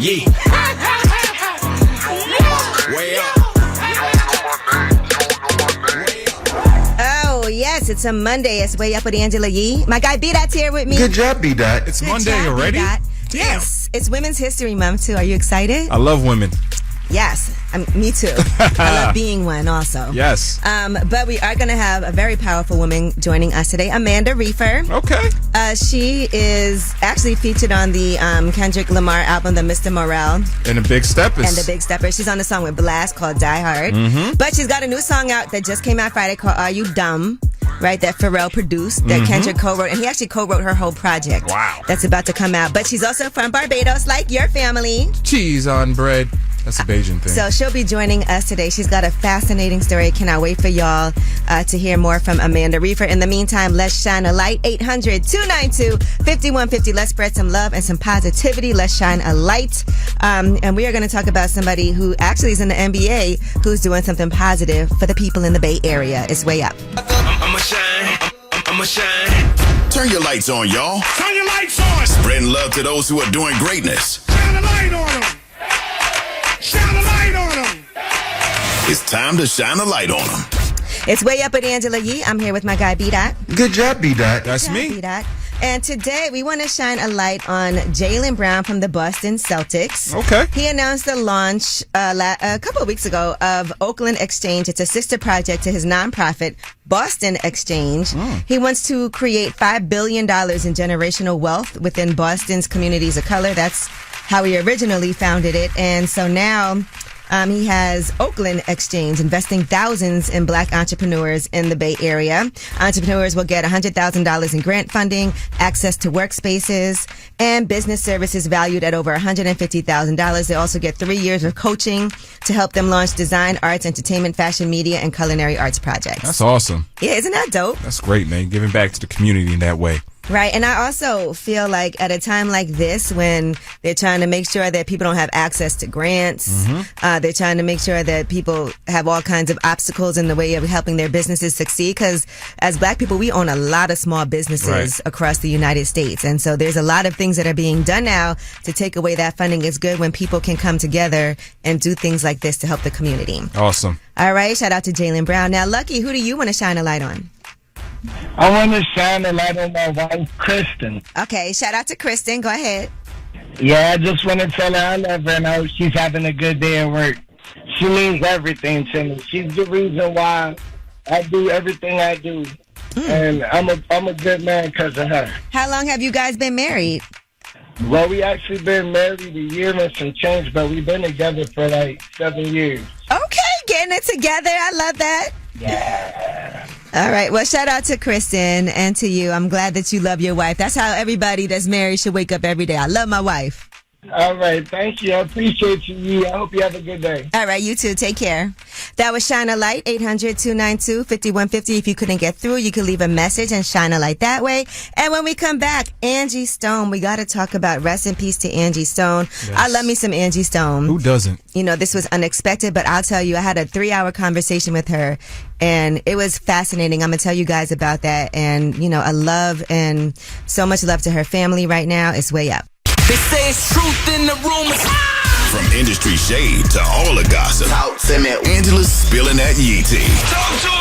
Yeah. Way up. Oh, yes, it's a Monday. It's Way Up with Angela Yee. My guy B-Dot's here with me. Good job, B-Dot. It's Good Monday job, already? B-Dot. Yes, it's Women's History Month, too. Are you excited? I love women. Yes, me too. I love being one also. Yes. But we are going to have a very powerful woman joining us today, Amanda Reifer. Okay. She is actually featured on the Kendrick Lamar album, The Mr. Morale. And the Big Steppers. And the Big Steppers. She's on a song with Blast called Die Hard. Mm-hmm. But she's got a new song out that just came out Friday called Are You Dumb? Right, that Pharrell produced, that Kendrick co-wrote, and he actually co-wrote her whole project. Wow. That's about to come out. But she's also from Barbados, like your family. Cheese on bread. That's a Bajan thing. So she'll be joining us today. She's got a fascinating story. Cannot wait for y'all to hear more from Amanda Reifer. In the meantime, let's shine a light. 800-292-5150. Let's spread some love and some positivity. Let's shine a light. And we are going to talk about somebody who actually is in the NBA who's doing something positive for the people in the Bay Area. It's Way Up. I'ma shine. Turn your lights on, y'all. Turn your lights on. Spreading love to those who are doing greatness. Shine a light on them. Shine a light on them. It's time to shine a light on them. It's Way Up with Angela Yee. I'm here with my guy B-Dot. Good job, B-Dot. That's me. B-Dot. And today we want to shine a light on Jaylen Brown from the Boston Celtics. Okay. He announced the launch a couple of weeks ago of Oakland Exchange. It's a sister project to his nonprofit, Boston Exchange. He wants to create $5 billion in generational wealth within Boston's communities of color. That's how he originally founded it. And so now he has Oakland Exchange, investing thousands in black entrepreneurs in the Bay Area. Entrepreneurs will get $100,000 in grant funding, access to workspaces, and business services valued at over $150,000. They also get 3 years of coaching to help them launch design, arts, entertainment, fashion, media, and culinary arts projects. That's awesome. Yeah, isn't that dope? That's great, man. Giving back to the community in that way. Right. And I also feel like at a time like this, when they're trying to make sure that people don't have access to grants, they're trying to make sure that people have all kinds of obstacles in the way of helping their businesses succeed. Because as black people, we own a lot of small businesses across the United States. And so there's a lot of things that are being done now to take away that funding. It's good when people can come together and do things like this to help the community. Awesome. All right. Shout out to Jaylen Brown. Now, Lucky, who do you want to shine a light on? I want to shine a light on my wife, Kristen. Okay, shout out to Kristen. Go ahead. Yeah, I just want to tell her I love her and I hope she's having a good day at work. She means everything to me. She's the reason why I do everything I do. And I'm a good man because of her. How long have you guys been married? Well, we actually been married a year and some change, but we've been together for like 7 years. Okay, getting it together. I love that. Yeah. All right. Well, shout out to Kristen and to you. I'm glad that you love your wife. That's how everybody that's married should wake up every day. I love my wife. All right. Thank you. I appreciate you. I hope you have a good day. All right. You too. Take care. That was Shine a Light, 800-292-5150. If you couldn't get through, you could leave a message and shine a light that way. And when we come back, Angie Stone. We got to talk about rest in peace to Angie Stone. Yes. I love me some Angie Stone. Who doesn't? You know, this was unexpected, but I'll tell you, I had a 3-hour conversation with her and it was fascinating. I'm going to tell you guys about that. And, you know, a love and so much love to her family right now. It's Way Up. They say it's truth in the rumors. From industry shade to all the gossip. Talk to me. Angela's spilling that Yee tea. Talk to 'em.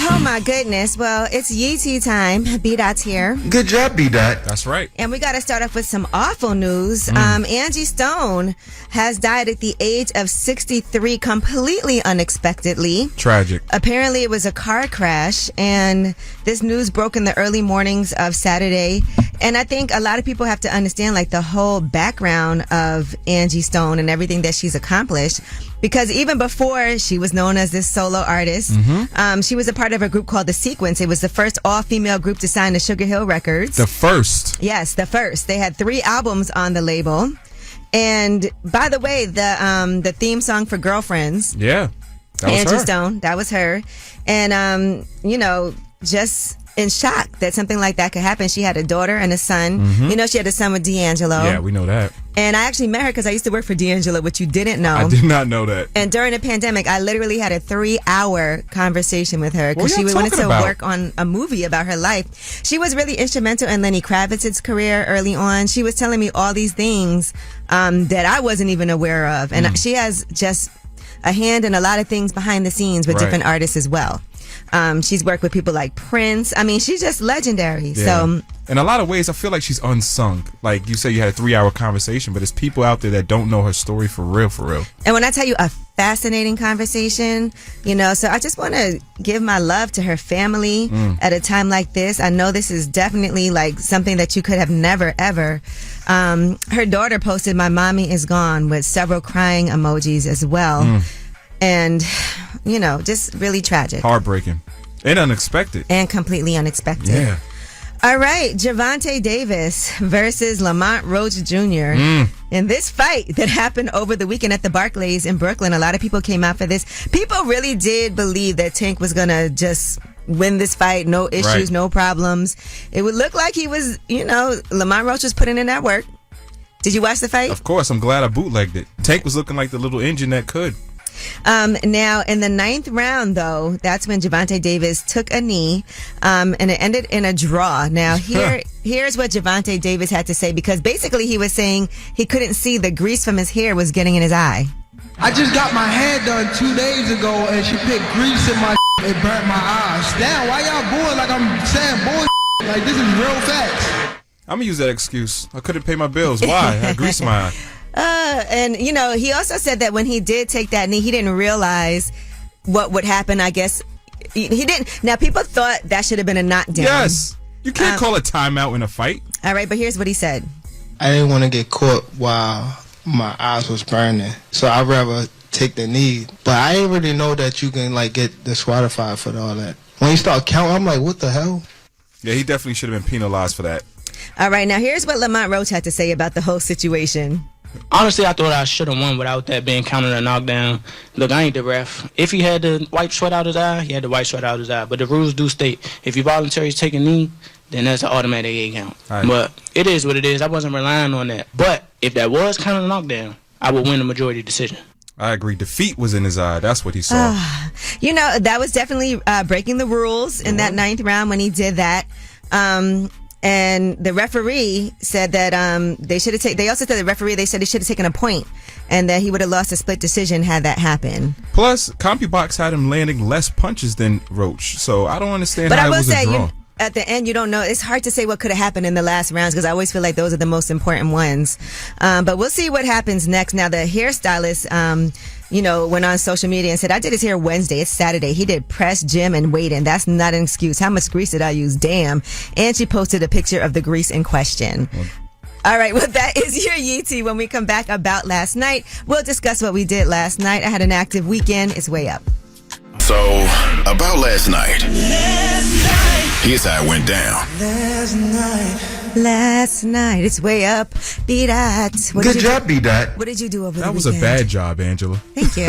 Oh my goodness. Well, it's Yee tea time. B-Dot's here. Good job, B-Dot. That's right. And we got to start off with some awful news. Angie Stone has died at the age of 63 completely unexpectedly. Tragic. Apparently, it was a car crash, and this news broke in the early mornings of Saturday. And I think a lot of people have to understand, like, the whole background of Angie Stone and everything that she's accomplished. Because even before she was known as this solo artist, she was a part of a group called The Sequence. It was the first all-female group to sign to Sugar Hill Records. The first. Yes, the first. They had 3 albums on the label. And by the way, the theme song for Girlfriends. Yeah. That was Angie her. Stone. That was her. And, you know, just in shock that something like that could happen. She had a daughter and a son. You know, she had a son with D'Angelo. Yeah, we know that. And I actually met her because I used to work for D'Angelo, which you didn't know. I did not know that. And during the pandemic, I literally had a 3-hour conversation with her because What she y'all wanted talking to about? work on a movie about her life. She was really instrumental in Lenny Kravitz's career early on. She was telling me all these things that I wasn't even aware of. And she has just a hand in a lot of things behind the scenes with Right. different artists as well. She's worked with people like Prince. I mean, she's just legendary. Yeah. So in a lot of ways, I feel like she's unsung. Like you say, you had a 3-hour conversation, but there's people out there that don't know her story for real, for real. And when I tell you a fascinating conversation, you know, so I just want to give my love to her family at a time like this. I know this is definitely like something that you could have never, ever. Her daughter posted, "My mommy is gone," with several crying emojis as well. And, you know, just really tragic. Heartbreaking. And unexpected. And completely unexpected. Yeah. All right, Gervonta Davis versus Lamont Roach Jr. In this fight that happened over the weekend at the Barclays in Brooklyn, a lot of people came out for this. People really did believe that Tank was going to just win this fight. No issues, Right. no problems. It would look like he was, you know, Lamont Roach was putting in that work. Did you watch the fight? Of course, I'm glad I bootlegged it. Tank was looking like the little engine that could. Now, in the 9th round, though, that's when Gervonta Davis took a knee, and it ended in a draw. Now, here's what Gervonta Davis had to say, because basically he was saying he couldn't see the grease from his hair was getting in his eye. I just got my hair done 2 days ago, and she put grease in my and burnt my eyes. Damn, why y'all booing like I'm saying bull? Like, this is real facts. I'm gonna use that excuse. I couldn't pay my bills. Why? I had grease in my eye. And, you know, he also said that when he did take that knee, he didn't realize what would happen. I guess he didn't. Now, people thought that should have been a knockdown. Yes. You can't call a timeout in a fight. All right, but here's what he said. I didn't want to get caught while my eyes was burning, so I'd rather take the knee. But I didn't really know that you can, like, get disqualified for all that. When you start counting, I'm like, what the hell? Yeah, he definitely should have been penalized for that. All right, now here's what Lamont Roach had to say about the whole situation. Honestly, I thought I should have won without that being counted a knockdown. Look, I ain't the ref. If he had the white sweat out his eye, he had the white sweat out his eye. But the rules do state, if you voluntarily take a knee, then that's an automatic 8 count. Right. But it is what it is. I wasn't relying on that. But if that was counted a knockdown, I would win the majority decision. I agree. Defeat was in his eye. That's what he saw. You know, that was definitely breaking the rules in that 9th round when he did that. And the referee said that they should have taken. They also said the referee. They said he should have taken a point, and that he would have lost a split decision had that happened. Plus, CompuBox had him landing less punches than Roach, so I don't understand But how I it will was a say, draw. at the end, you don't know. It's hard to say what could have happened in the last rounds because I always feel like those are the most important ones. But we'll see what happens next. Now, the hairstylist, you know, went on social media and said, "I did his hair Wednesday. It's Saturday. He did press, gym, and weight in. That's not an excuse. How much grease did I use? Damn." And she posted a picture of the grease in question. All right, well, that is your Yeetie. When we come back about last night, we'll discuss what we did last night. I had an active weekend. It's way up. So, about last night. Here's how it went down. Last night, it's way up. B-Dot. Good job, B-Dot. What did you do over the That was weekend? a bad job, Angela. Thank you.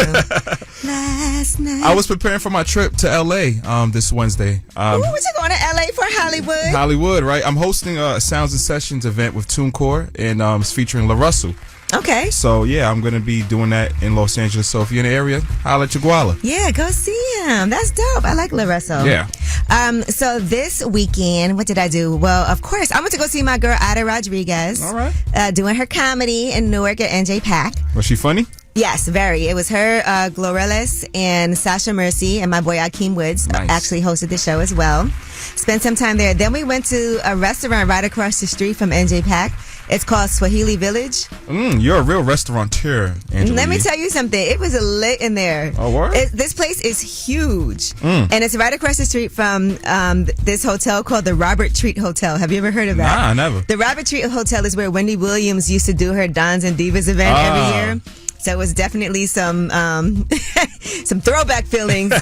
Last night. I was preparing for my trip to LA this Wednesday. Ooh, what you going to LA for, Hollywood? Hollywood, right? I'm hosting a Sounds and Sessions event with TuneCore, and it's featuring La Russell. Okay. So, yeah, I'm going to be doing that in Los Angeles. So, if you're in the area, holla at Chiguala. Yeah, go see him. That's dope. I like La Russell. Yeah. So this weekend, what did I do? Well, of course, I went to go see my girl, Ada Rodriguez. All right. Doing her comedy in Newark at NJ Pack. Was she funny? Yes, very. It was her, Glorellis, and Sasha Mercy, and my boy Akeem Woods Nice. actually hosted the show as well. Spent some time there. Then we went to a restaurant right across the street from NJ Pack. It's called Swahili Village. You're a real restaurateur, Angela. Let me tell you something. It was lit in there. Oh, word? This place is huge. And it's right across the street from this hotel called the Robert Treat Hotel. Have you ever heard of that? Nah, never. The Robert Treat Hotel is where Wendy Williams used to do her Dons and Divas event every year. So it was definitely some some throwback feelings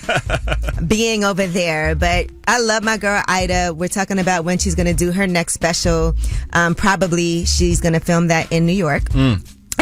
being over there. But I love my girl Ida. We're talking about when she's going to do her next special. Probably she's going to film that in New York.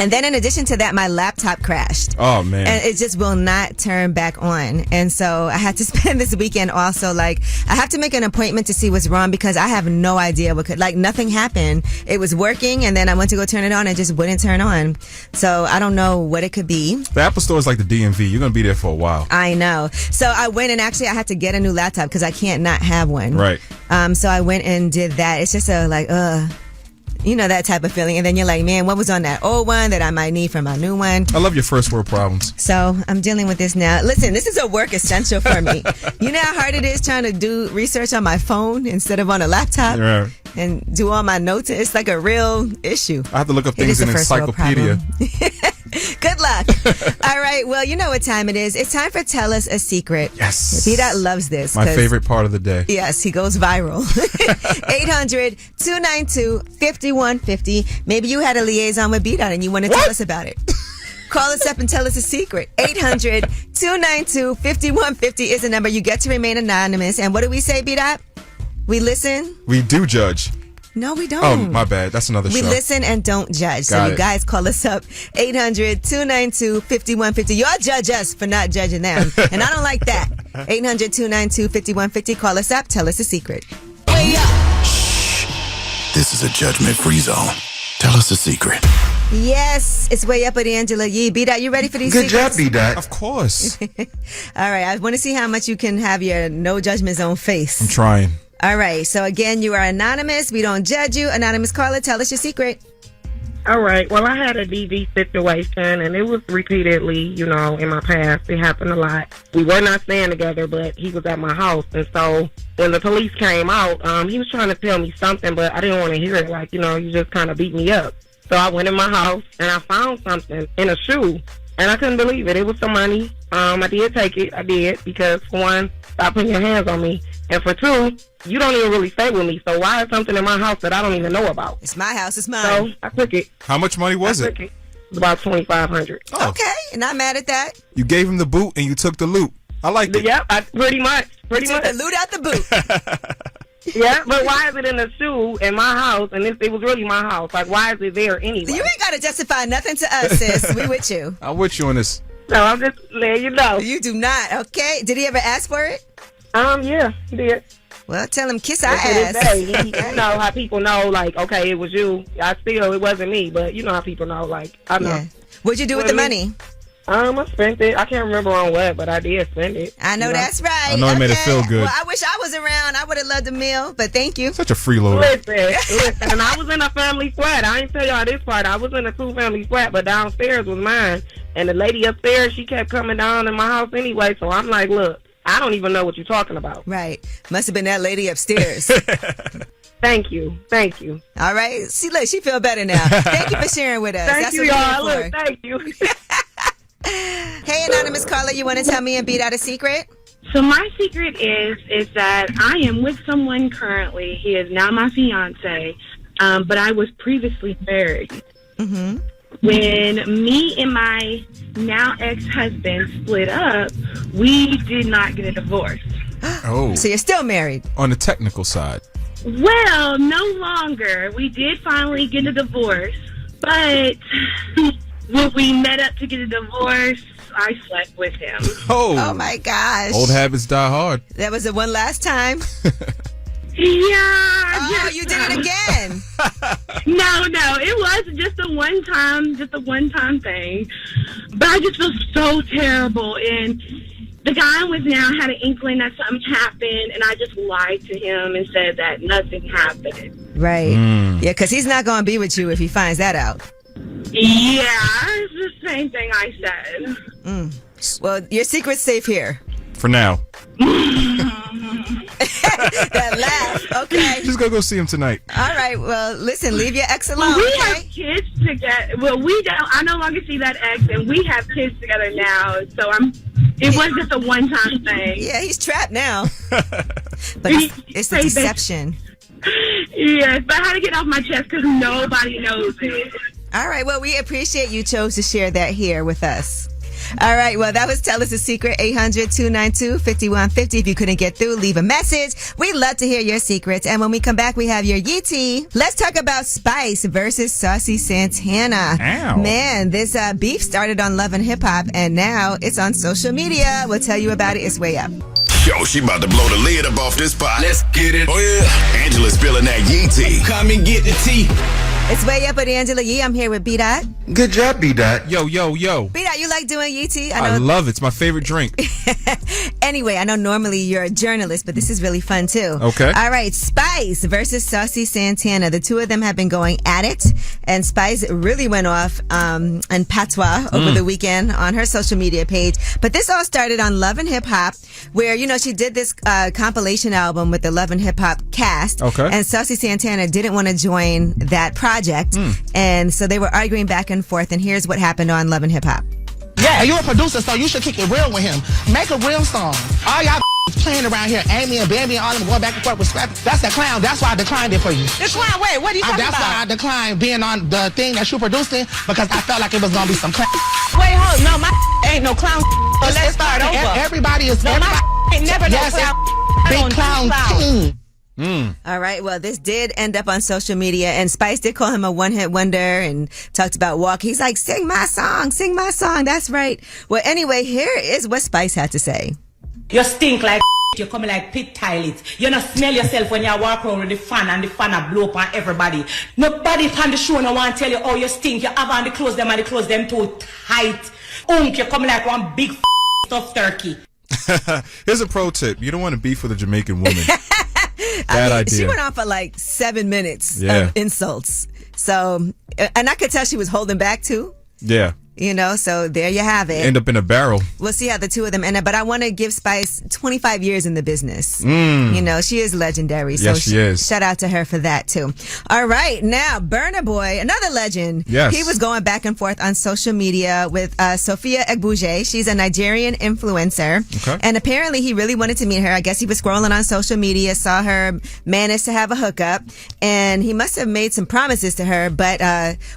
And then in addition to that, my laptop crashed. Oh, man. And it just will not turn back on. And so I had to spend this weekend also, like, I have to make an appointment to see what's wrong because I have no idea what could, like, nothing happened. It was working, and then I went to go turn it on and it just wouldn't turn on. So I don't know what it could be. The Apple Store is like the DMV. You're going to be there for a while. I know. So I went and actually I had to get a new laptop because I can't not have one. Right. So I went and did that. It's just you know, that type of feeling. And then you're like, man, what was on that old one that I might need for my new one? I love your first world problems. So I'm dealing with this now. Listen, this is a work essential for me. You know how hard it is trying to do research on my phone instead of on a laptop? Right. And do all my notes? It's like a real issue. I have to look up It things is in a first world encyclopedia. Good luck. All right. Well, you know what time it is. It's time for Tell Us a Secret. Yes. B-Dot loves this. My favorite part of the day. Yes, he goes viral. 800-292-5150. Maybe you had a liaison with B-Dot and you want to tell us about it. Call us up and tell us a secret. 800-292-5150 is the number. You get to remain anonymous. And what do we say, B-Dot? We listen? We do judge. No, we don't. Oh, my bad. That's another We show. listen and don't judge. So you guys call us up, 800-292-5150. Y'all judge us for not judging them. And I don't like that. 800-292-5150. Call us up. Tell us a secret. Way up. This is a judgment-free zone. Tell us a secret. Yes, it's Way Up with Angela Yee. B-Dot, you ready for these Good secrets? job, B-Dot. Of course. All right. I want to see how much you can have your no judgment zone face. I'm trying. All right. So again, you are anonymous. We don't judge you. Anonymous caller, tell us your secret. All right. Well, I had a DV situation, and it was repeatedly, you know, in my past. It happened a lot. We were not staying together, but he was at my house. And so when the police came out, he was trying to tell me something, but I didn't want to hear it. Like, you know, you just kind of beat me up. So I went in my house, and I found something in a shoe, and I couldn't believe it. It was some money. I did take it. I did, because for one, stop putting your hands on me. And for two, you don't even really stay with me. So why is something in my house that I don't even know about? It's my house. It's mine. So I took it. How much money was it? It was about $2,500. Oh. Okay. Not mad at that. You gave him the boot and you took the loot. I like it. Yep, pretty much. Took the loot out the boot. Yeah, but why is it in a shoe in my house? And it was really my house. Like, why is it there anyway? You ain't got to justify nothing to us, sis. We with you. I'm with you on this. No, I'm just letting you know. You do not. Okay. Did he ever ask for it? Yeah, he did. Well, tell him kiss our To this ass. day, you know how people know, like, okay, it was you. It wasn't me, but you know how people know, like, I know. Yeah. What'd you do with the money? I spent it. I can't remember on what, but I did spend it. I know that's right. I know it made it feel good. Well, I wish I was around. I would have loved a meal, but thank you. Such a freeloader. Listen, and I was in a family flat. I ain't tell y'all this part. I was in a 2-family flat, but downstairs was mine. And the lady upstairs, she kept coming down in my house anyway, so I'm like, look, I don't even know what you're talking about. Right. Must have been that lady upstairs. Thank you. All right. See, look, she feel better now. Thank you for sharing with us. Thank That's you, what y'all. we're here Look, for. thank you. Hey, anonymous caller, you want to tell me and beat out a secret? So my secret is that I am with someone currently. He is now my fiance, but I was previously married. Mm-hmm. When me and my now ex-husband split up, we did not get a divorce. Oh. So you're still married? On the technical side. Well, no longer. We did finally get a divorce, but when we met up to get a divorce, I slept with him. Oh my gosh. Old habits die hard. That was the one last time? Yeah. Oh, you did it again. No, it was just a one time thing. But I just feel so terrible. And the guy was now had an inkling that something happened, and I just lied to him and said that nothing happened. Right. Yeah, because he's not going to be with you if he finds that out. Yeah, it's the same thing I said. Well, your secret's safe here. For now. That laugh. Okay. Just go see him tonight. All right. Well, listen, leave your ex alone. We okay? have kids together. Well, we don't. I no longer see that ex, and we have kids together now. So it was just a one-time thing. Yeah, he's trapped now. But it's the deception. Yes, but I had to get off my chest because nobody knows it. All right. Well, we appreciate you chose to share that here with us. All right. Well, that was Tell Us a Secret. 800-292-5150. If you couldn't get through, leave a message. We'd love to hear your secrets. And when we come back, we have your Yee. Let's talk about Spice versus Saucy Santana. Ow. Man, this beef started on Love and Hip Hop, and now it's on social media. We'll tell you about it. It's way up. Yo, she about to blow the lid up off this pot. Let's get it. Oh, yeah. Angela's spilling that Yee tea. Come and get the tea. It's way up with Angela Yee. I'm here with B-Dot. Good job, B-Dot. Yo. B-Dot, you like doing Yee tea? I love it. It's my favorite drink. Anyway, I know normally you're a journalist, but this is really fun too. Okay. All right, Spice versus Saucy Santana. The two of them have been going at it, and Spice really went off in patois over the weekend on her social media page. But this all started on Love and Hip Hop, where, you know, she did this compilation album with the Love and Hip Hop cast. Okay. And Saucy Santana didn't want to join that project. And so they were arguing back and forth, and here's what happened on Love and Hip Hop. Yeah, you're a producer, so you should kick it real with him. Make a real song. All y'all playing around here, Amy and Bambi and all them going back and forth with Scrappy. That's the clown. That's why I declined it for you. Decline? Wait, what are you talking That's why I about? declined being on the thing that you producing, because I felt like it was going to be some clown. Wait, hold. No, my ain't no clown. So let's start over. Everybody is... No, my ain't never no Yes, clown. big clown team. All right. Well, this did end up on social media, and Spice did call him a one-hit wonder and talked about Walk. He's like, sing my song. That's right. Well, anyway, here is what Spice had to say. You stink like you coming like pit toilet. You not smell yourself when you walk around with the fan and the fan a blow up on everybody. Nobody on the show no want tell you, oh, you stink. You have on the clothes them and the clothes them too tight. You coming like one big stuffed turkey. Here's a pro tip. You don't want to beef with a Jamaican woman. Bad idea. She went on for like 7 minutes of insults. So, and I could tell she was holding back too. Yeah. You know, so there you have it. End up in a barrel. We'll see how the two of them end up. But I want to give Spice 25 years in the business. You know, she is legendary. So yes, she is. Shout out to her for that, too. All right. Now, Burna Boy, another legend. Yes. He was going back and forth on social media with Sophia Egbuje. She's a Nigerian influencer. Okay. And apparently he really wanted to meet her. I guess he was scrolling on social media, saw her, managed to have a hookup. And he must have made some promises to her. But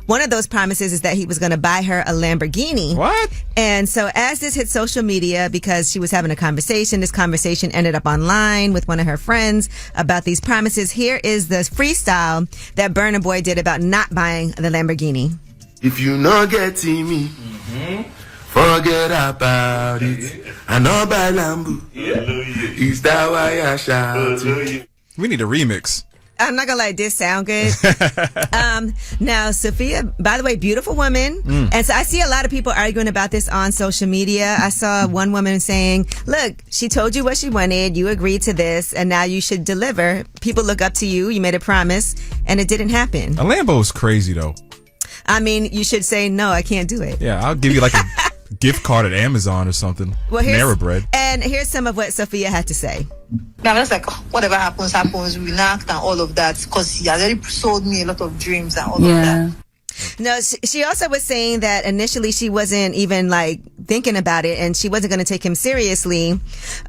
one of those promises is that he was going to buy her a Lamborghini. What? And so as this hit social media, because she was having a conversation, this conversation ended up online with one of her friends about these promises. Here is the freestyle that Burna Boy did about not buying the Lamborghini. If you not getting me, forget about it. I know buy Lambo. Is that why I shout? We need a remix. I'm not gonna lie, it did sound good. Now, Sophia, by the way, beautiful woman. And so I see a lot of people arguing about this on social media. I saw one woman saying, look, she told you what she wanted, you agreed to this, and now you should deliver. People look up to you, you made a promise, and it didn't happen. A Lambo is crazy, though. I mean, you should say, no, I can't do it. Yeah, I'll give you like a gift card at Amazon or something. Well, Panera Bread. And here's some of what Sophia had to say. Now that's like whatever happens, we enact and all of that, because he has already sold me a lot of dreams and all of that. No, she also was saying that initially she wasn't even like thinking about it, and she wasn't going to take him seriously.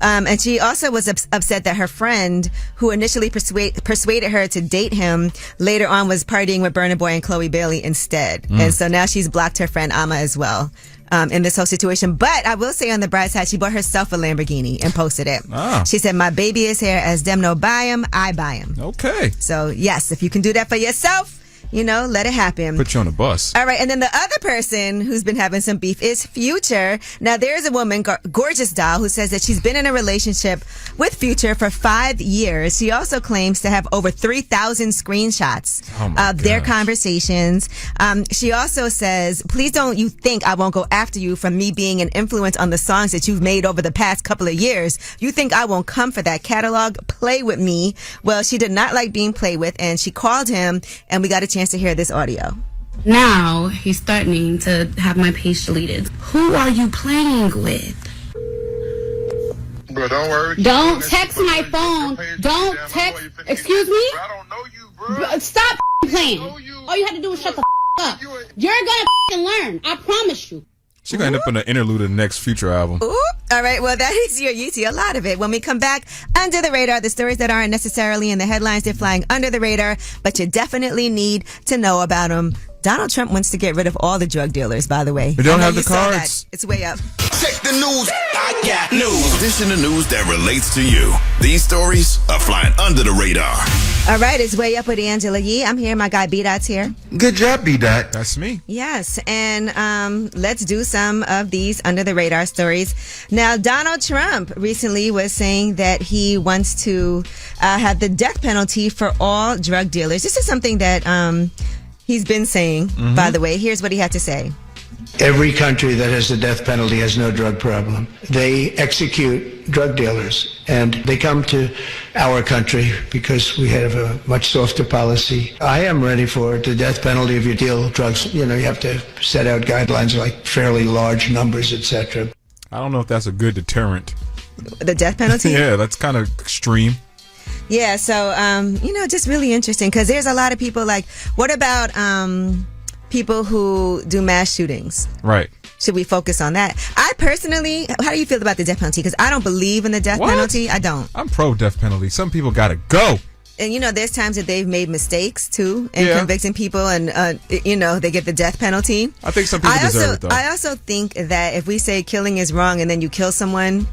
And she also was upset that her friend, who initially persuaded her to date him, later on was partying with Burna Boy and Chloe Bailey instead. And so now she's blocked her friend Amma as well. In this whole situation. But I will say on the bright side, she bought herself a Lamborghini and posted it. She said, my baby is here. As them no buy him, I buy him. Okay. So yes, if you can do that for yourself, you know, let it happen. Put you on a bus. All right. And then the other person who's been having some beef is Future. Now, there's a woman, Gorgeous Doll, who says that she's been in a relationship with Future for 5 years. She also claims to have over 3,000 screenshots of their conversations. She also says, please don't you think I won't go after you for me being an influence on the songs that you've made over the past couple of years. You think I won't come for that catalog? Play with me. Well, she did not like being played with, and she called him, and we got a chance to hear this audio. Now he's threatening to have my page deleted. Who are you playing with? Bro, don't worry. Don't text my phone. Don't text. Excuse me? I don't know you, bro. Stop playing. All you have to do is shut the up. You're gonna learn. I promise you. She's going to end up in an interlude of the next Future album. Ooh. All right. Well, that is your Yeezy. A lot of it. When we come back, Under the Radar, the stories that aren't necessarily in the headlines, they're flying under the radar, but you definitely need to know about them. Donald Trump wants to get rid of all the drug dealers, by the way. We don't I know have the you saw that. cards. It's way up. Check the news. I got news. This in the news that relates to you. These stories are flying under the radar. All right, it's Way Up with Angela Yee. I'm here. My guy B-Dot's here. Good job, B-Dot. That's me. Yes, and let's do some of these under the radar stories. Now, Donald Trump recently was saying that he wants to have the death penalty for all drug dealers. This is something that he's been saying, by the way. Here's what he had to say. Every country that has the death penalty has no drug problem. They execute drug dealers, and they come to our country because we have a much softer policy. I am ready for it. The death penalty if you deal drugs, you have to set out guidelines like fairly large numbers, etc. I don't know if that's a good deterrent. The death penalty? Yeah, that's kind of extreme. Yeah, so, just really interesting because there's a lot of people like, what about people who do mass shootings? Right. Should we focus on that? I personally, how do you feel about the death penalty? Because I don't believe in the death penalty. I don't. I'm pro death penalty. Some people gotta go. And there's times that they've made mistakes too in convicting people, and they get the death penalty. I think some people deserve it though. I also think that if we say killing is wrong and then you kill someone,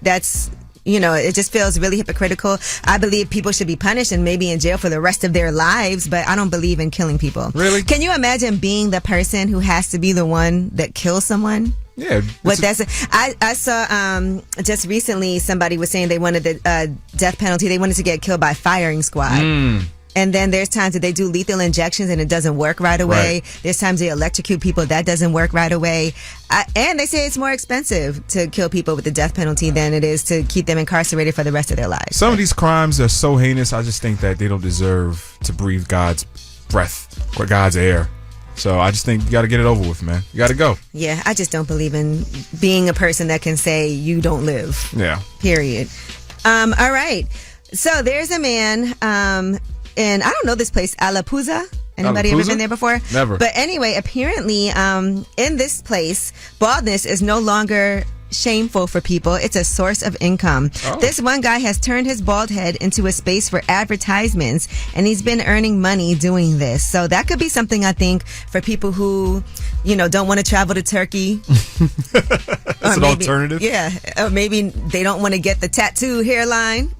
that's it just feels really hypocritical. I believe people should be punished and maybe in jail for the rest of their lives, but I don't believe in killing people. Really? Can you imagine being the person who has to be the one that kills someone? Yeah. I saw just recently somebody was saying they wanted the death penalty. They wanted to get killed by firing squad. And then there's times that they do lethal injections and it doesn't work right away. Right. There's times they electrocute people. That doesn't work right away. And they say it's more expensive to kill people with the death penalty than it is to keep them incarcerated for the rest of their lives. Some of these crimes are so heinous, I just think that they don't deserve to breathe God's breath or God's air. So I just think you got to get it over with, man. You got to go. Yeah, I just don't believe in being a person that can say you don't live. Yeah. Period. All right. So there's a man... and I don't know this place, Alapuza. Anybody ever been there before? Never. But anyway, apparently, in this place, baldness is no longer shameful for people. It's a source of income. Oh. This one guy has turned his bald head into a space for advertisements, and he's been earning money doing this. So that could be something, I think, for people who, don't want to travel to Turkey. That's an alternative? Yeah. Or maybe they don't want to get the tattoo hairline.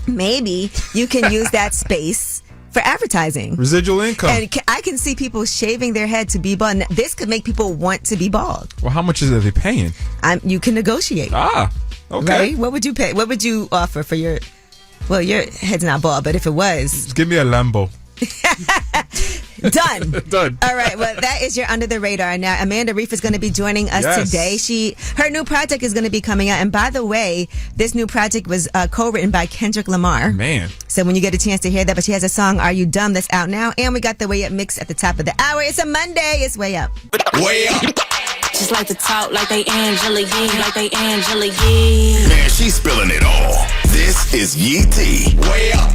Maybe you can use that space for advertising. Residual income. And I can see people shaving their head to be bald. This could make people want to be bald. Well, how much are they paying? You can negotiate. Okay. Right? What would you pay? What would you offer for your... Well, your head's not bald, but if it was... Just give me a Lambo. Done. Done. All right. Well, that is your Under the Radar. Now, Amanda Reifer is going to be joining us today. Her new project is going to be coming out. And by the way, this new project was co-written by Kendrick Lamar. Man. So when you get a chance to hear that, but she has a song, Are You Dumb, that's out now. And we got the Way Up mix at the top of the hour. It's a Monday. It's Way Up. Way Up. Just like to talk like they Angela Yee, like they Angela Yee. Man, she's spilling it all. This is Yee T. Way Up.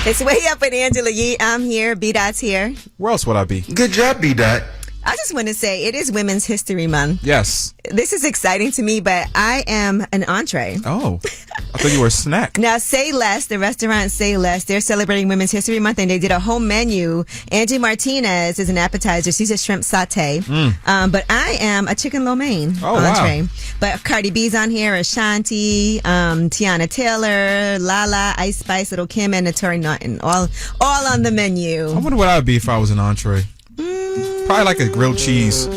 It's Way Up with Angela Yee. I'm here. B-Dot's here. Where else would I be? Good job, B-Dot. I just want to say it is Women's History Month. Yes. This is exciting to me, but I am an entree. Oh, I thought you were a snack. Now, Say Less, the restaurant Say Less, they're celebrating Women's History Month, and they did a whole menu. Angie Martinez is an appetizer. She's a shrimp saute. But I am a chicken lo mein entree. Wow. But Cardi B's on here, Ashanti, Tiana Taylor, Lala, Ice Spice, Little Kim, and Naturi Naughton. All on the menu. I wonder what I would be if I was an entree. Probably like a grilled cheese.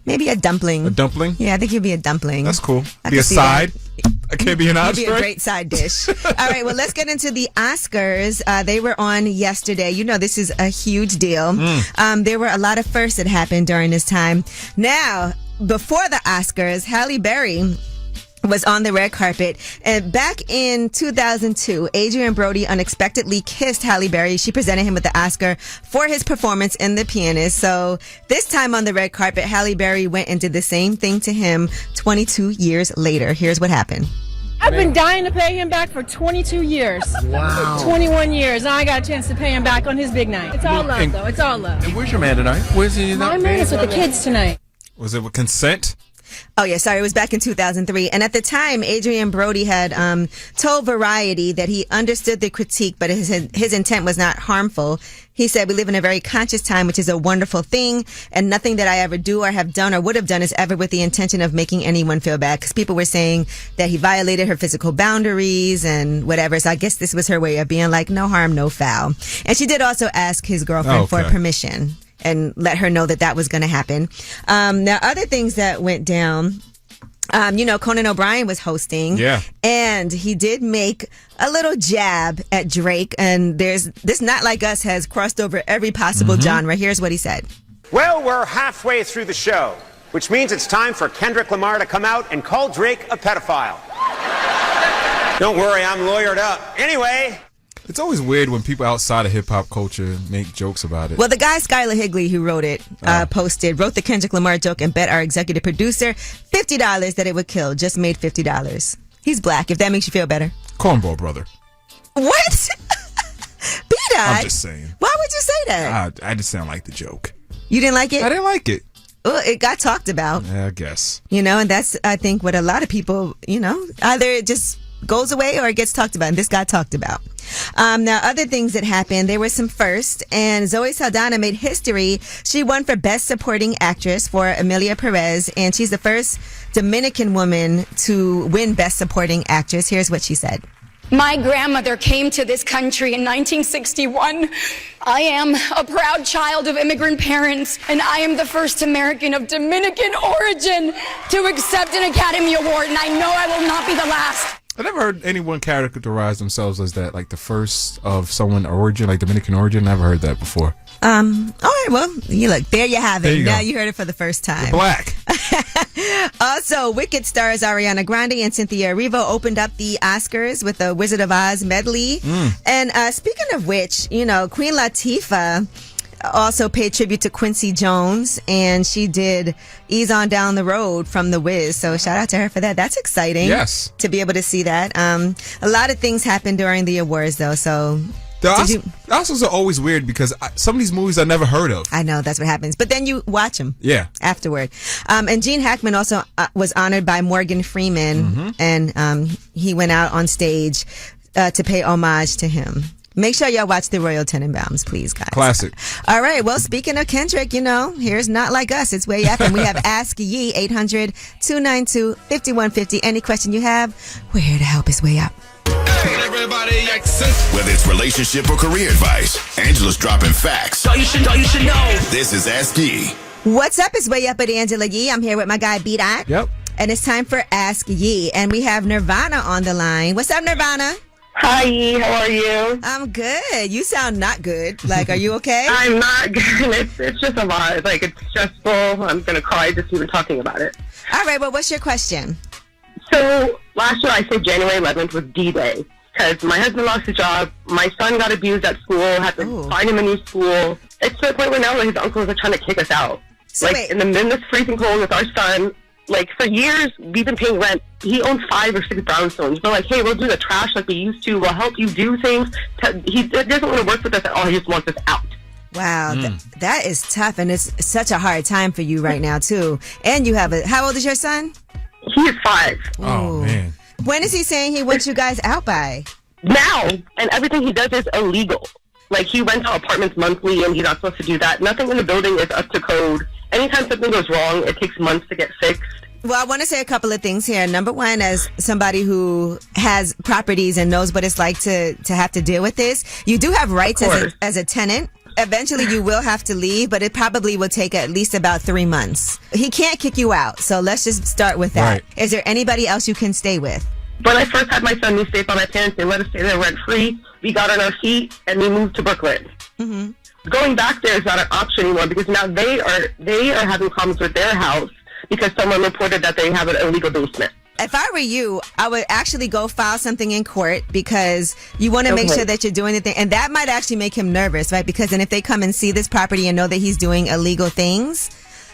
Maybe a dumpling. A dumpling? Yeah, I think you'd be a dumpling. That's cool. Be a side. I can't be an entree. You'd be a great side dish. All right, well, let's get into the Oscars. They were on yesterday. This is a huge deal. There were a lot of firsts that happened during this time. Now, before the Oscars, Halle Berry was on the red carpet. And back in 2002, Adrian Brody unexpectedly kissed Halle Berry. She presented him with the Oscar for his performance in The Pianist. So this time on the red carpet, Halle Berry went and did the same thing to him 22 years later. Here's what happened. I've been dying to pay him back for 22 years. Wow. 21 years. Now I got a chance to pay him back on his big night. It's all love, though. It's all love. And where's your man tonight? Where's he? My man is with the kids tonight. Was it with consent? Oh, yeah, sorry. It was back in 2003. And at the time, Adrian Brody had told Variety that he understood the critique, but his intent was not harmful. He said, we live in a very conscious time, which is a wonderful thing. And nothing that I ever do or have done or would have done is ever with the intention of making anyone feel bad. Because people were saying that he violated her physical boundaries and whatever. So I guess this was her way of being like, no harm, no foul. And she did also ask his girlfriend for permission and let her know that was going to happen. Now, other things that went down, Conan O'Brien was hosting. Yeah. And he did make a little jab at Drake. And this Not Like Us has crossed over every possible genre. Here's what he said. Well, we're halfway through the show, which means it's time for Kendrick Lamar to come out and call Drake a pedophile. Don't worry, I'm lawyered up. Anyway... It's always weird when people outside of hip-hop culture make jokes about it. Well, the guy, Skylar Higley, who wrote it, wrote the Kendrick Lamar joke and bet our executive producer $50 that it would kill. Just made $50. He's black, if that makes you feel better. Cornball brother. What? B-Dot? I'm just saying. Why would you say that? I just didn't like the joke. You didn't like it? I didn't like it. Well, it got talked about. Yeah, I guess. And that's, I think, what a lot of people, either it just goes away or it gets talked about, and this got talked about. Now, other things that happened, there were some firsts, and Zoe Saldana made history. She won for Best Supporting Actress for Emilia Perez, and she's the first Dominican woman to win Best Supporting Actress. Here's what she said. My grandmother came to this country in 1961. I am a proud child of immigrant parents, and I am the first American of Dominican origin to accept an Academy Award, and I know I will not be the last. I never heard anyone characterize themselves as that, like the first of someone origin, like Dominican origin. Never heard that before. All right, well, look, there you have it. Now you heard it for the first time. You're black. Also, Wicked stars Ariana Grande and Cynthia Erivo opened up the Oscars with a Wizard of Oz medley. And speaking of which, Queen Latifah also paid tribute to Quincy Jones, and she did Ease On Down the Road from The Wiz. So shout out to her for that. That's exciting. Yes. To be able to see that. A lot of things happened during the awards, though. So the Oscars are always weird because some of these movies I never heard of. I know, that's what happens. But then you watch them. Yeah. Afterward. And Gene Hackman also was honored by Morgan Freeman, and he went out on stage to pay homage to him. Make sure y'all watch the Royal Tenenbaums, please, guys. Classic. All right. Well, speaking of Kendrick, here's Not Like Us. It's way up. And we have Ask Ye, 800-292-5150. Any question you have, we're here to help. It's way up. Whether it's relationship or career advice, Angela's dropping facts. So you should know. This is Ask Ye. What's up? It's way up at Angela Yee. I'm here with my guy, B-Dot. Yep. And it's time for Ask Ye. And we have Nirvana on the line. What's up, Nirvana? Hi, Yee. How are you? I'm good. You sound not good. Like, are you okay? I'm not good. It's just a lot. Like, it's stressful. I'm going to cry just even talking about it. All right. Well, what's your question? So, last year I said January 11th was D-Day because my husband lost his job. My son got abused at school, had to find him a new school. It's to the point where now his uncles are trying to kick us out. So in this freezing cold with our son. Like, for years, we've been paying rent. He owns 5 or 6 brownstones. We're like, hey, we'll do the trash like we used to. We'll help you do things. He doesn't want to work with us at all. He just wants us out. Wow, that is tough. And it's such a hard time for you right now, too. And you have how old is your son? He is 5. Oh, man. When is he saying he wants you guys out by? Now. And everything he does is illegal. Like, he rents out apartments monthly, and he's not supposed to do that. Nothing in the building is up to code. Anytime something goes wrong, it takes months to get fixed. Well, I want to say a couple of things here. Number one, as somebody who has properties and knows what it's like to have to deal with this, you do have rights as a tenant. Eventually, you will have to leave, but it probably will take at least about 3 months. He can't kick you out, so let's just start with that. Right. Is there anybody else you can stay with? When I first had my son, we stayed by my parents. They let us stay there rent-free. We got on our feet, and we moved to Brooklyn. Mm-hmm. Going back there is not an option anymore because now they are having problems with their house because someone reported that they have an illegal basement. If I were you, I would actually go file something in court because you want to make sure that you're doing the thing. And that might actually make him nervous, right? Because then if they come and see this property and know that he's doing illegal things,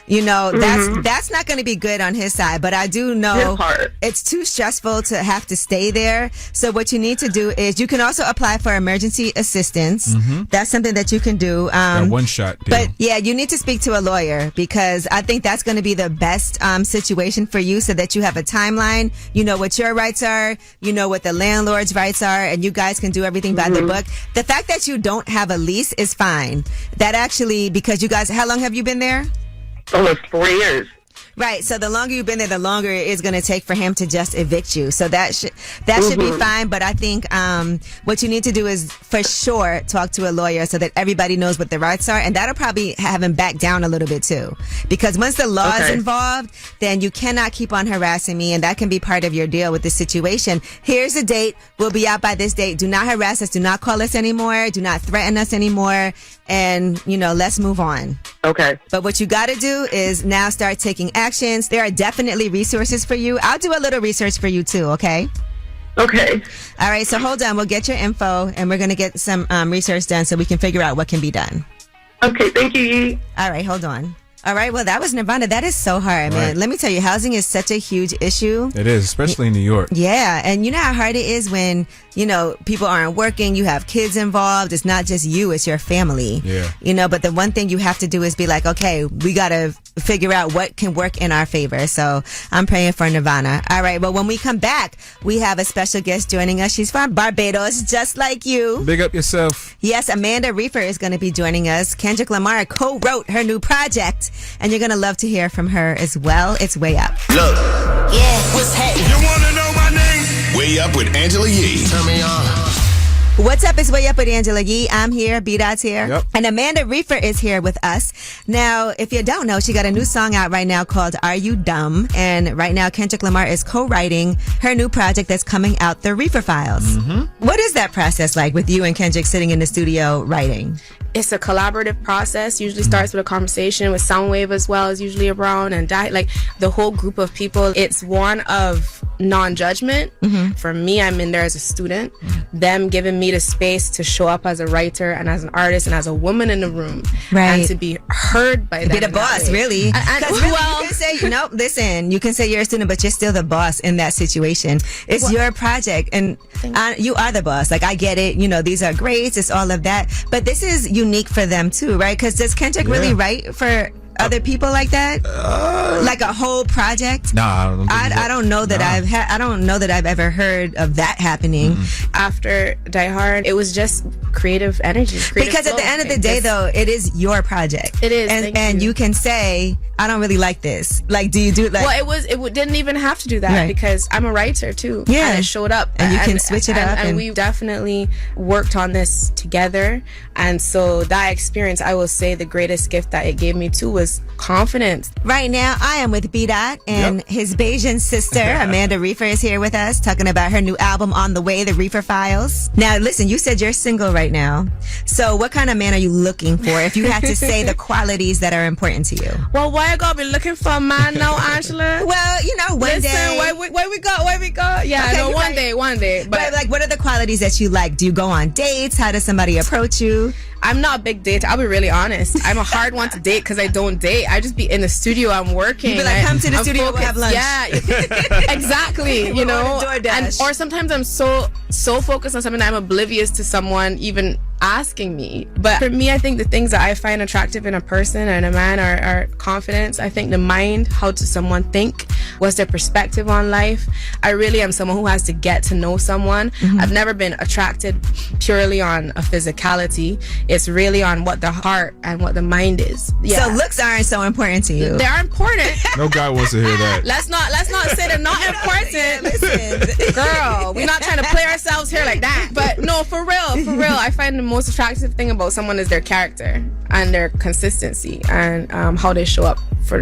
You know, that's not going to be good on his side, but I do know it's too stressful to have to stay there. So what you need to do is you can also apply for emergency assistance. That's something that you can do. That one shot deal. But yeah, you need to speak to a lawyer because I think that's going to be the best situation for you so that you have a timeline. You know what your rights are. You know what the landlord's rights are, and you guys can do everything by the book. The fact that you don't have a lease is fine. That actually, because you guys, how long have you been there? Almost 4 years. Right. So the longer you've been there, the longer it is going to take for him to just evict you. So that should be fine. But I think what you need to do is for sure talk to a lawyer so that everybody knows what the rights are. And that'll probably have him back down a little bit too. Because once the law is involved, then you cannot keep on harassing me. And that can be part of your deal with the situation. Here's a date. We'll be out by this date. Do not harass us. Do not call us anymore. Do not threaten us anymore. And, you know, let's move on. Okay. But what you got to do is now start taking actions. There are definitely resources for you. I'll do a little research for you too, okay? Okay. All right, so hold on. We'll get your info and we're going to get some research done so we can figure out what can be done. Okay, thank you, Yee. All right, hold on. All right, well, that was Nirvana. That is so hard, man. Let me tell you, housing is such a huge issue. It is, especially in New York. Yeah, and you know how hard it is when, you know, people aren't working, you have kids involved. It's not just you, it's your family. Yeah. You know, but the one thing you have to do is be like, okay, we got to figure out what can work in our favor. So I'm praying for Nirvana. All right, well, when we come back, we have a special guest joining us. She's from Barbados, just like you. Big up yourself. Yes, Amanda Reifer is going to be joining us. Kendrick Lamar co-wrote her new project, and you're going to love to hear from her as well. It's Way Up. Look. Yeah, what's happening? You want to know my name? Way Up with Angela Yee. Turn me on. What's up? It's Way Up with Angela Yee. I'm here. B-Dot's here. Yep. And Amanda Reifer is here with us. Now, if you don't know, she got a new song out right now called Are You Dumb? And right now, Kendrick Lamar is co-writing her new project that's coming out, The Reifer Files. What is that process like with you and Kendrick sitting in the studio writing? It's a collaborative process. Usually starts with a conversation with Soundwave as well as usually around and like the whole group of people. It's one of non-judgment. For me, I'm in there as a student. Them giving me the space to show up as a writer and as an artist and as a woman in the room. Right. And to be heard by them. Be the boss, really. Because really, you can say, no, listen, you can say you're a student, but you're still the boss in that situation. It's your project and you are the boss. Like, I get it. You know, these are grades. It's all of that. But this is unique for them too, right? Because does Kendrick really write for other people like that? Like a whole project? Nah, I don't know that I don't know that I've ever heard of that happening. After Die Hard, it was just creative energy. Because at the end of the day, though, it is your project. It is, and you can say, I don't really like this. Like, do you do like? Well, it didn't even have to do that because I'm a writer too. Yeah, and it showed up, and you can switch it up. And we definitely worked on this together. And so that experience, I will say, the greatest gift that it gave me too was confidence. Right now, I am with B-Dot and his Bayesian sister, Amanda Reifer, is here with us talking about her new album On the Way, The Reifer Files. Now, listen, you said you're single right now. So what kind of man are you looking for if you had to say the qualities that are important to you? Well, why you gotta be looking for a man now, Angela? Well, you know, one day. Where we go? Yeah, Okay, no, one day. But like, what are the qualities that you like? Do you go on dates? How does somebody approach you? I'm not a big dater. I'll be really honest. I'm a hard one to date because I don't date. I just be in the studio. I'm working. You be like, come to the studio, we'll have lunch. Yeah, exactly. You know, or sometimes I'm so focused on something that I'm oblivious to someone even asking me. But for me, I think the things that I find attractive in a person and a man are confidence. I think the mind, how does someone think, what's their perspective on life. I really am someone who has to get to know someone. I've never been attracted purely on a physicality. It's really on what the heart and what the mind is. Yeah. So looks aren't so important to you. They are important. No guy wants to hear that. Let's not say they're not important. Listen, girl, we're not trying to play ourselves here like that. But no, for real, I find the most attractive thing about someone is their character and their consistency and how they show up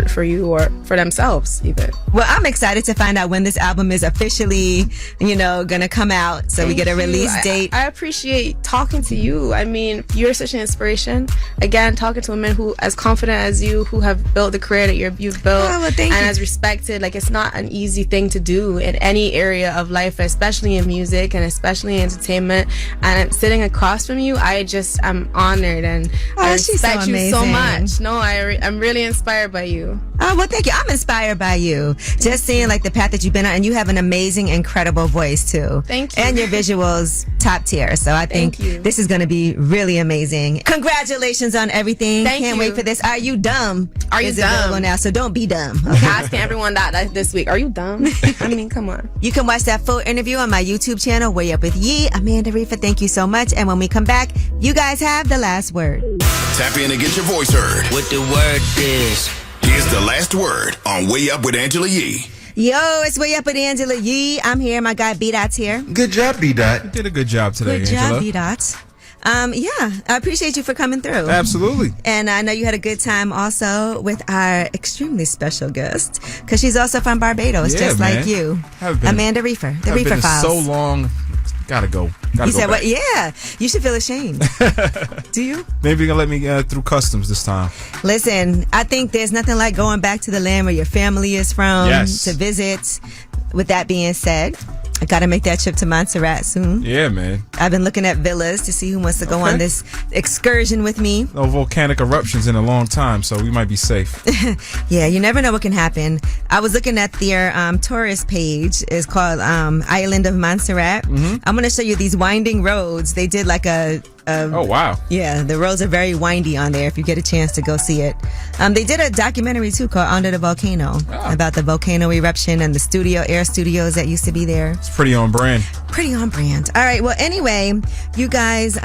for you or for themselves even. Well, I'm excited to find out when this album is officially, gonna come out so we get a release date. I appreciate talking to you. I mean, you're such an inspiration. Again, talking to women who as confident as you, who have built the career that you've built and as respected. Like, it's not an easy thing to do in any area of life, especially in music and especially in entertainment. and sitting across from you, I'm honored, and I respect you so much. No, I'm really inspired by you. Oh, well, thank you. I'm inspired by you. Just seeing like the path that you've been on, and you have an amazing, incredible voice too. Thank you. And your visuals top tier. So I think this is going to be really amazing. Congratulations on everything. Can't wait for this. Are you dumb? Are you dumb? Available now, so don't be dumb. Okay? Asking everyone that this week. Are you dumb? I mean, come on. You can watch that full interview on my YouTube channel, Way Up With Yee. Amanda Reifer, thank you so much. And when we come back, you guys have the last word. Tap in and get your voice heard. What the word is. Here's the last word on Way Up with Angela Yee. Yo, it's Way Up with Angela Yee. I'm here. My guy B-Dot's here. Good job, B-Dot. You did a good job today, Good Angela. job, B-Dot. Yeah, I appreciate you for coming through. Absolutely. And I know you had a good time also with our extremely special guest, because she's also from Barbados, just like you. Amanda Reifer, the Reifer Files. So long. Gotta go. You said what? Yeah, you should feel ashamed. Do you? Maybe you're gonna let me through customs this time. Listen, I think there's nothing like going back to the land where your family is from to visit. With that being said, I gotta make that trip to Montserrat soon. Yeah, man. I've been looking at villas to see who wants to go on this excursion with me. No volcanic eruptions in a long time, so we might be safe. Yeah, you never know what can happen. I was looking at their tourist page. It's called Island of Montserrat. Mm-hmm. I'm gonna show you these winding roads. They did like oh, wow. Yeah, the roads are very windy on there if you get a chance to go see it. They did a documentary too called Under the Volcano about the volcano eruption and the air studios that used to be there. It's pretty on brand. Pretty on brand. All right, well, anyway, you guys,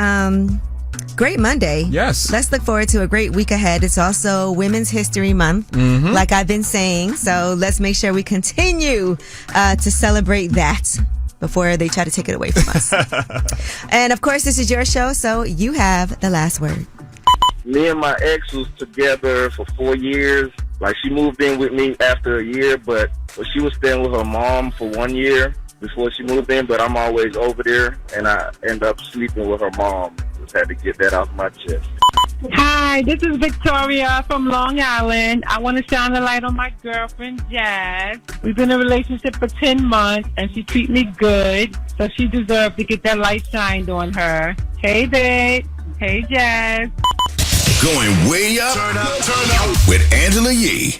great Monday. Yes. Let's look forward to a great week ahead. It's also Women's History Month, like I've been saying. So let's make sure we continue to celebrate that before they try to take it away from us. And of course, this is your show, so you have the last word. Me and my ex was together for 4 years. Like, she moved in with me after a year, but she was staying with her mom for 1 year before she moved in, but I'm always over there, and I end up sleeping with her mom. Just had to get that off my chest. Hi, this is Victoria from Long Island. I want to shine a light on my girlfriend, Jazz. We've been in a relationship for 10 months, and she treats me good, so she deserves to get that light shined on her. Hey, babe. Hey, Jazz. Going way up, turn up with Angela Yee.